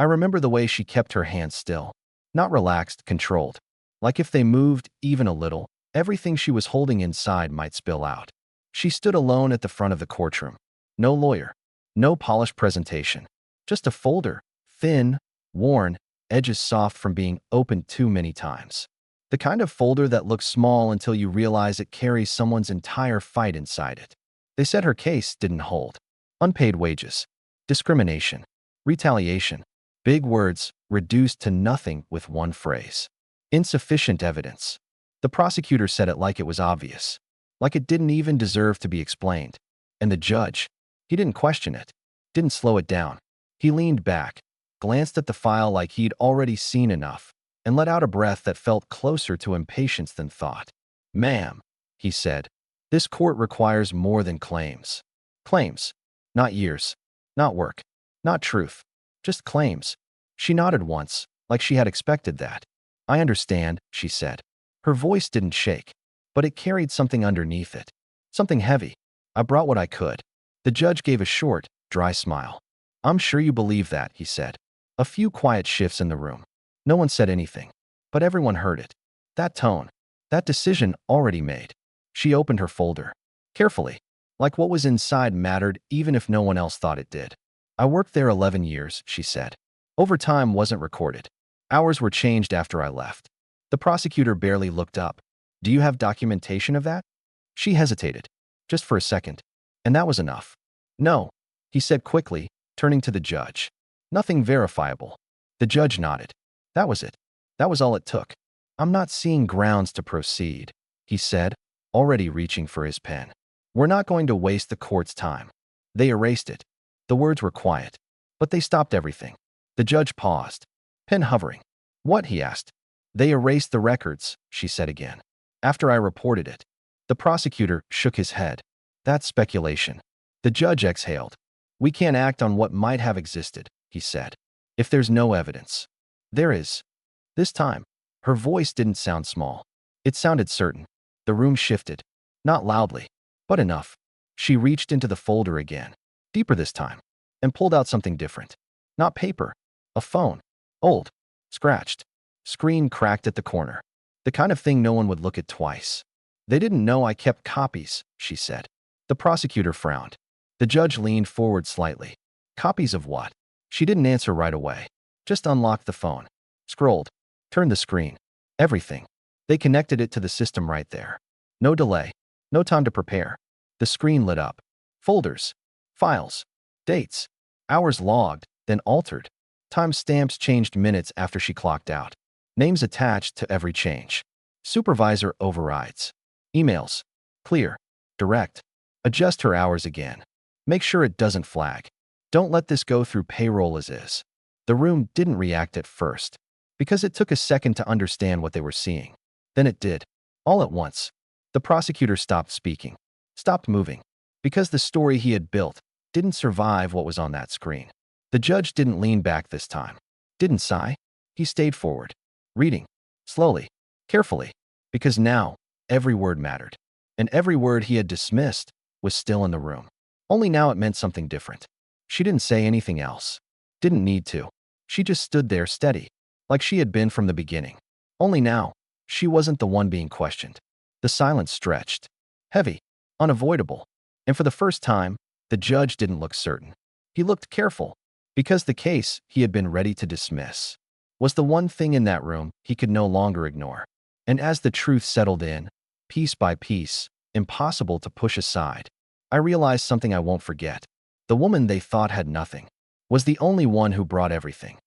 I remember the way she kept her hands still. Not relaxed, controlled. Like if they moved even a little, everything she was holding inside might spill out. She stood alone at the front of the courtroom. No lawyer. No polished presentation. Just a folder. Thin, worn, edges soft from being opened too many times. The kind of folder that looks small until you realize it carries someone's entire fight inside it. They said her case didn't hold. Unpaid wages. Discrimination. Retaliation. Big words reduced to nothing with one phrase. Insufficient evidence. The prosecutor said it like it was obvious. Like it didn't even deserve to be explained. And the judge, he didn't question it. Didn't slow it down. He leaned back, glanced at the file like he'd already seen enough, and let out a breath that felt closer to impatience than thought. "Ma'am," he said, "this court requires more than claims. Claims. Not years. Not work. Not truth. Just claims." She nodded once, like she had expected that. "I understand," she said. Her voice didn't shake, but it carried something underneath it. Something heavy. "I brought what I could." The judge gave a short, dry smile. "I'm sure you believe that," he said. A few quiet shifts in the room. No one said anything, but everyone heard it. That tone. That decision already made. She opened her folder. Carefully. Like what was inside mattered even if no one else thought it did. "I worked there 11 years, she said. Overtime wasn't recorded. Hours were changed after I left." The prosecutor barely looked up. "Do you have documentation of that?" She hesitated. Just for a second. And that was enough. "No," he said quickly, turning to the judge. "Nothing verifiable." The judge nodded. That was it. That was all it took. "I'm not seeing grounds to proceed," he said, already reaching for his pen. "We're not going to waste the court's time." They erased it. The words were quiet, but they stopped everything. The judge paused, pen hovering. "What?" he asked. "They erased the records," she said again. "After I reported it." The prosecutor shook his head. "That's speculation." The judge exhaled. "We can't act on what might have existed," he said. "If there's no evidence." "There is." This time, her voice didn't sound small. It sounded certain. The room shifted. Not loudly, but enough. She reached into the folder again, deeper this time, and pulled out something different. Not paper. A phone. Old. Scratched. Screen cracked at the corner. The kind of thing no one would look at twice. "They didn't know I kept copies," she said. The prosecutor frowned. The judge leaned forward slightly. "Copies of what?" She didn't answer right away. Just unlocked the phone. Scrolled. Turned the screen. Everything. They connected it to the system right there. No delay. No time to prepare. The screen lit up. Folders. Files. Dates. Hours logged, then altered. Timestamps changed minutes after she clocked out. Names attached to every change. Supervisor overrides. Emails. Clear. Direct. Adjust her hours again. Make sure it doesn't flag. Don't let this go through payroll as is. The room didn't react at first, because it took a second to understand what they were seeing. Then it did. All at once. The prosecutor stopped speaking. Stopped moving. Because the story he had built didn't survive what was on that screen. The judge didn't lean back this time. Didn't sigh. He stayed forward. Reading. Slowly. Carefully. Because now, every word mattered. And every word he had dismissed was still in the room. Only now it meant something different. She didn't say anything else. Didn't need to. She just stood there steady, like she had been from the beginning. Only now, she wasn't the one being questioned. The silence stretched. Heavy. Unavoidable. And for the first time, the judge didn't look certain. He looked careful, because the case he had been ready to dismiss was the one thing in that room he could no longer ignore. And as the truth settled in, piece by piece, impossible to push aside, I realized something I won't forget. The woman they thought had nothing was the only one who brought everything.